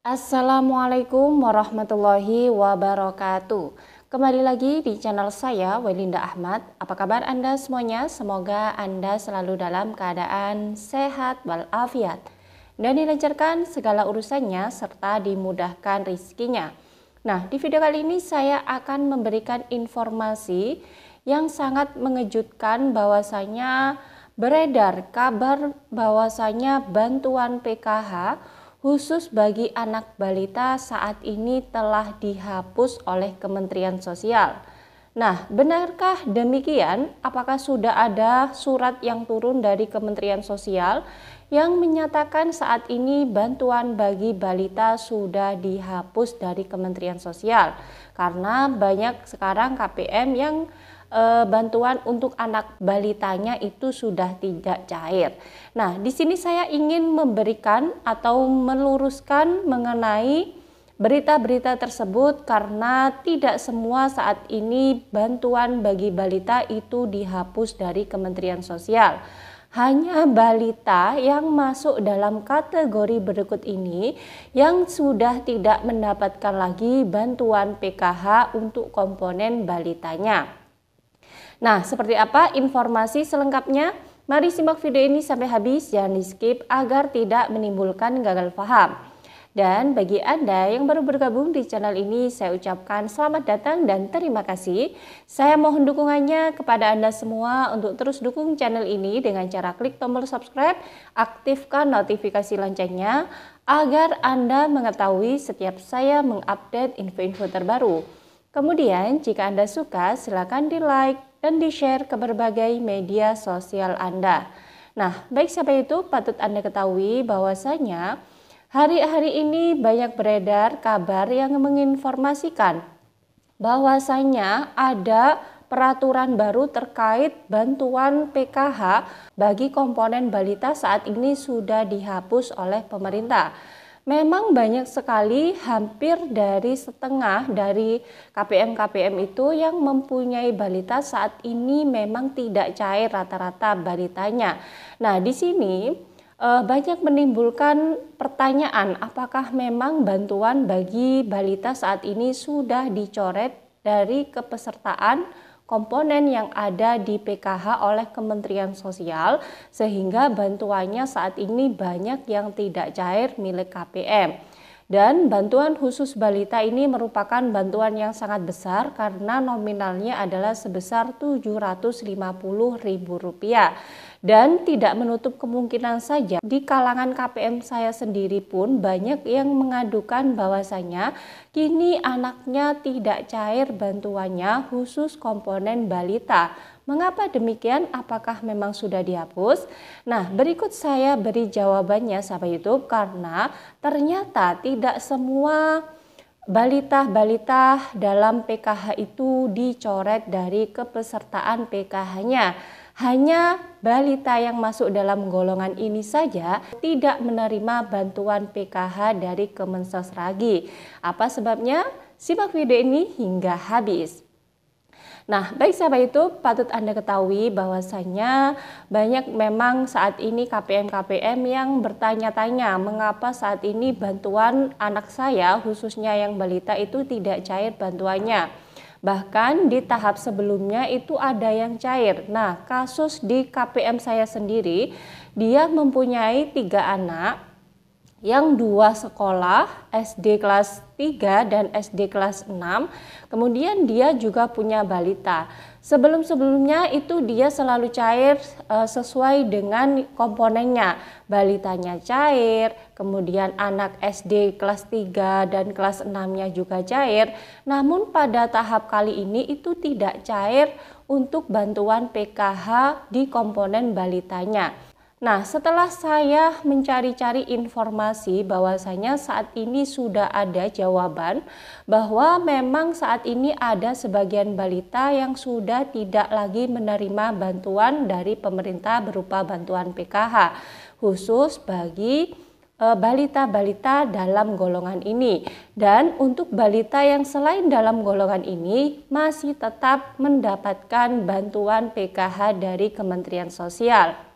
Assalamualaikum warahmatullahi wabarakatuh. Kembali lagi di channel saya, Welinda Ahmad. Apa kabar Anda semuanya? Semoga Anda selalu dalam keadaan sehat walafiat dan dilancarkan segala urusannya serta dimudahkan rezekinya. Nah, di video kali ini saya akan memberikan informasi yang sangat mengejutkan bahwasanya beredar kabar bahwasanya bantuan PKH khusus bagi anak balita saat ini telah dihapus oleh Kementerian Sosial. Nah, benarkah demikian? Apakah sudah ada surat yang turun dari Kementerian Sosial yang menyatakan saat ini bantuan bagi balita sudah dihapus dari Kementerian Sosial? Karena banyak sekarang KPM yang bantuan untuk anak balitanya itu sudah tidak cair. Nah, di sini saya ingin memberikan atau meluruskan mengenai berita-berita tersebut karena tidak semua saat ini bantuan bagi balita itu dihapus dari Kementerian Sosial. Hanya balita yang masuk dalam kategori berikut ini yang sudah tidak mendapatkan lagi bantuan PKH untuk komponen balitanya. Nah, seperti apa informasi selengkapnya? Mari simak video ini sampai habis, jangan di skip agar tidak menimbulkan gagal paham. Dan bagi Anda yang baru bergabung di channel ini, saya ucapkan selamat datang dan terima kasih. Saya mohon dukungannya kepada Anda semua untuk terus dukung channel ini dengan cara klik tombol subscribe, aktifkan notifikasi loncengnya agar Anda mengetahui setiap saya mengupdate info-info terbaru. Kemudian, jika Anda suka, silakan di-like dan di-share ke berbagai media sosial Anda. Nah, baik sampai itu patut Anda ketahui bahwasanya hari-hari ini banyak beredar kabar yang menginformasikan bahwasanya ada peraturan baru terkait bantuan PKH bagi komponen balita saat ini sudah dihapus oleh pemerintah. Memang banyak sekali, hampir dari setengah dari KPM-KPM itu yang mempunyai balita saat ini memang tidak cair rata-rata balitanya. Nah, di sini banyak menimbulkan pertanyaan, apakah memang bantuan bagi balita saat ini sudah dicoret dari kepesertaan komponen yang ada di PKH oleh Kementerian Sosial sehingga bantuannya saat ini banyak yang tidak cair milik KPM. Dan bantuan khusus balita ini merupakan bantuan yang sangat besar karena nominalnya adalah sebesar Rp750.000. Dan tidak menutup kemungkinan saja di kalangan KPM saya sendiri pun banyak yang mengadukan bahwasanya kini anaknya tidak cair bantuannya khusus komponen balita. Mengapa demikian? Apakah memang sudah dihapus? Nah, berikut saya beri jawabannya sahabat YouTube karena ternyata tidak semua balita-balita dalam PKH itu dicoret dari kepesertaan PKH-nya. Hanya balita yang masuk dalam golongan ini saja tidak menerima bantuan PKH dari Kemensosragi. Apa sebabnya? Simak video ini hingga habis. Nah, baik sahabat itu patut Anda ketahui bahwasanya banyak memang saat ini KPM-KPM yang bertanya-tanya mengapa saat ini bantuan anak saya khususnya yang balita itu tidak cair bantuannya. Bahkan di tahap sebelumnya itu ada yang cair. Nah, kasus di KPM saya sendiri, dia mempunyai 3 anak yang 2 sekolah, SD kelas 3 dan SD kelas 6. Kemudian dia juga punya balita. Sebelum-sebelumnya itu dia selalu cair sesuai dengan komponennya. Balitanya cair, kemudian anak SD kelas 3 dan kelas 6-nya juga cair. Namun pada tahap kali ini itu tidak cair untuk bantuan PKH di komponen balitanya. Nah, setelah saya mencari-cari informasi bahwasanya saat ini sudah ada jawaban bahwa memang saat ini ada sebagian balita yang sudah tidak lagi menerima bantuan dari pemerintah berupa bantuan PKH khusus bagi balita-balita dalam golongan ini. Dan untuk balita yang selain dalam golongan ini masih tetap mendapatkan bantuan PKH dari Kementerian Sosial.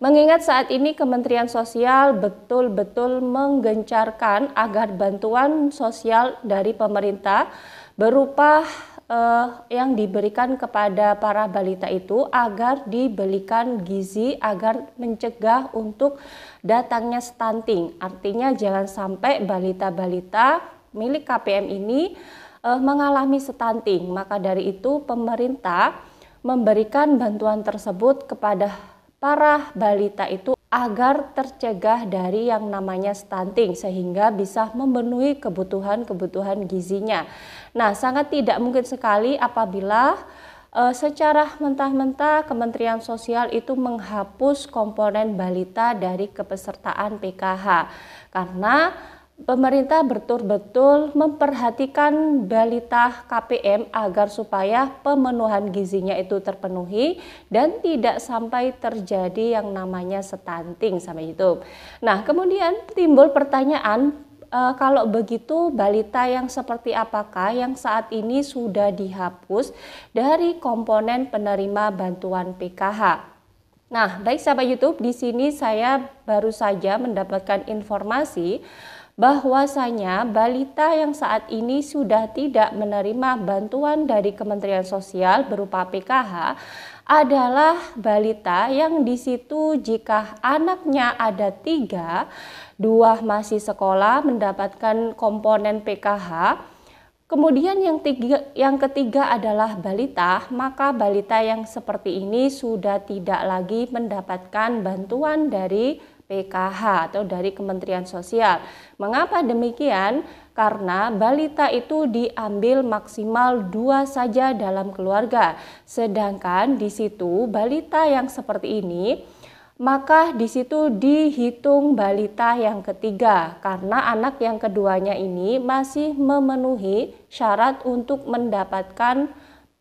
Mengingat saat ini Kementerian Sosial betul-betul menggencarkan agar bantuan sosial dari pemerintah berupa yang diberikan kepada para balita itu agar dibelikan gizi agar mencegah untuk datangnya stunting. Artinya jangan sampai balita-balita milik KPM ini mengalami stunting. Maka dari itu pemerintah memberikan bantuan tersebut kepada para balita itu agar tercegah dari yang namanya stunting sehingga bisa memenuhi kebutuhan-kebutuhan gizinya. Nah, sangat tidak mungkin sekali apabila secara mentah-mentah Kementerian Sosial itu menghapus komponen balita dari kepesertaan PKH karena pemerintah betul-betul memperhatikan balita KPM agar supaya pemenuhan gizinya itu terpenuhi dan tidak sampai terjadi yang namanya stunting sampai itu. Nah, kemudian timbul pertanyaan, kalau begitu balita yang seperti apakah yang saat ini sudah dihapus dari komponen penerima bantuan PKH? Nah, baik sahabat YouTube, di sini saya baru saja mendapatkan informasi bahwasanya balita yang saat ini sudah tidak menerima bantuan dari Kementerian Sosial berupa PKH adalah balita yang di situ jika anaknya ada 3, 2 masih sekolah mendapatkan komponen PKH. Kemudian yang ketiga adalah balita, maka balita yang seperti ini sudah tidak lagi mendapatkan bantuan dari PKH atau dari Kementerian Sosial. Mengapa demikian? Karena balita itu diambil maksimal 2 saja dalam keluarga. Sedangkan di situ balita yang seperti ini, maka di situ dihitung balita yang ketiga karena anak yang keduanya ini masih memenuhi syarat untuk mendapatkan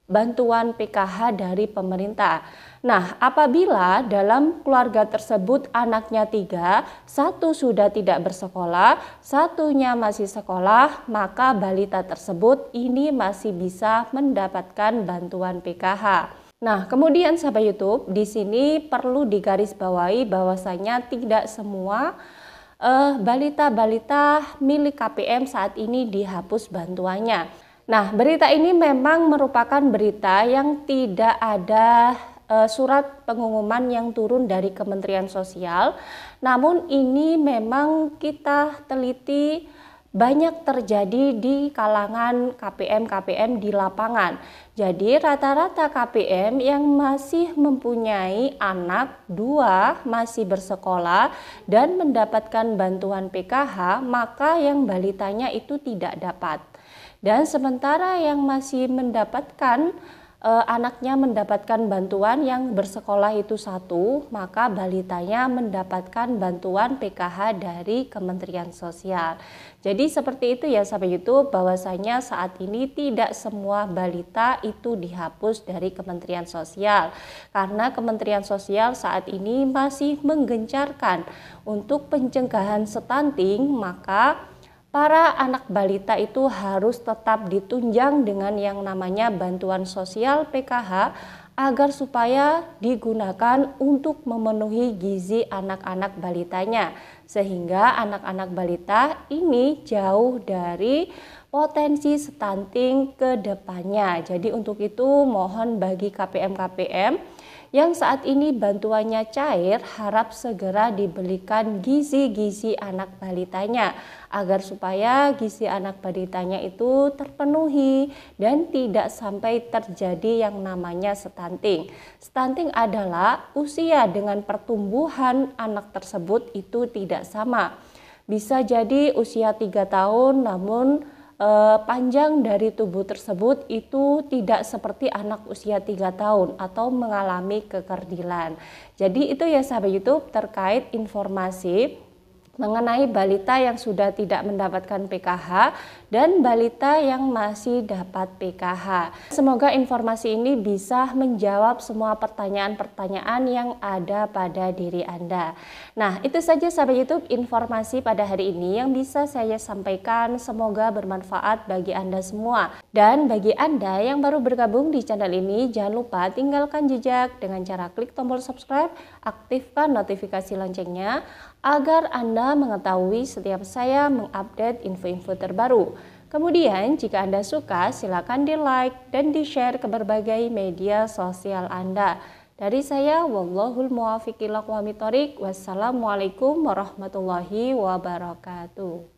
bantuan PKH dari pemerintah. Nah, apabila dalam keluarga tersebut anaknya 3, 1 sudah tidak bersekolah, 1-nya masih sekolah, maka balita tersebut ini masih bisa mendapatkan bantuan PKH. Nah, kemudian sahabat YouTube, di sini perlu digarisbawahi bahwasanya tidak semua balita-balita milik KPM saat ini dihapus bantuannya. Nah, berita ini memang merupakan berita yang tidak ada surat pengumuman yang turun dari Kementerian Sosial. Namun ini memang kita teliti banyak terjadi di kalangan KPM di lapangan. Jadi rata-rata KPM yang masih mempunyai anak 2 masih bersekolah dan mendapatkan bantuan PKH, maka yang balitanya itu tidak dapat. Dan sementara yang masih mendapatkan anaknya mendapatkan bantuan yang bersekolah itu 1, maka balitanya mendapatkan bantuan PKH dari Kementerian Sosial. Jadi seperti itu ya sahabat YouTube, bahwasanya saat ini tidak semua balita itu dihapus dari Kementerian Sosial. Karena Kementerian Sosial saat ini masih menggencarkan untuk pencegahan stunting, maka para anak balita itu harus tetap ditunjang dengan yang namanya bantuan sosial PKH agar supaya digunakan untuk memenuhi gizi anak-anak balitanya. Sehingga anak-anak balita ini jauh dari potensi stunting ke depannya. Jadi untuk itu mohon bagi KPM yang saat ini bantuannya cair, harap segera dibelikan gizi-gizi anak balitanya agar supaya gizi anak balitanya itu terpenuhi dan tidak sampai terjadi yang namanya stunting. Stunting adalah usia dengan pertumbuhan anak tersebut itu tidak sama. Bisa jadi usia 3 tahun namun panjang dari tubuh tersebut itu tidak seperti anak usia 3 tahun atau mengalami kekerdilan. Jadi itu ya sahabat YouTube terkait informasi mengenai balita yang sudah tidak mendapatkan PKH dan balita yang masih dapat PKH. Semoga informasi ini bisa menjawab semua pertanyaan-pertanyaan yang ada pada diri Anda. Nah, itu saja sahabat YouTube informasi pada hari ini yang bisa saya sampaikan. Semoga bermanfaat bagi Anda semua. Dan bagi Anda yang baru bergabung di channel ini, jangan lupa tinggalkan jejak dengan cara klik tombol subscribe, aktifkan notifikasi loncengnya agar Anda mengetahui setiap saya mengupdate info-info terbaru. Kemudian jika Anda suka silakan di like dan di share ke berbagai media sosial Anda. Dari saya, wallahul muwaffiq ila aqwamit thoriq. Wassalamualaikum warahmatullahi wabarakatuh.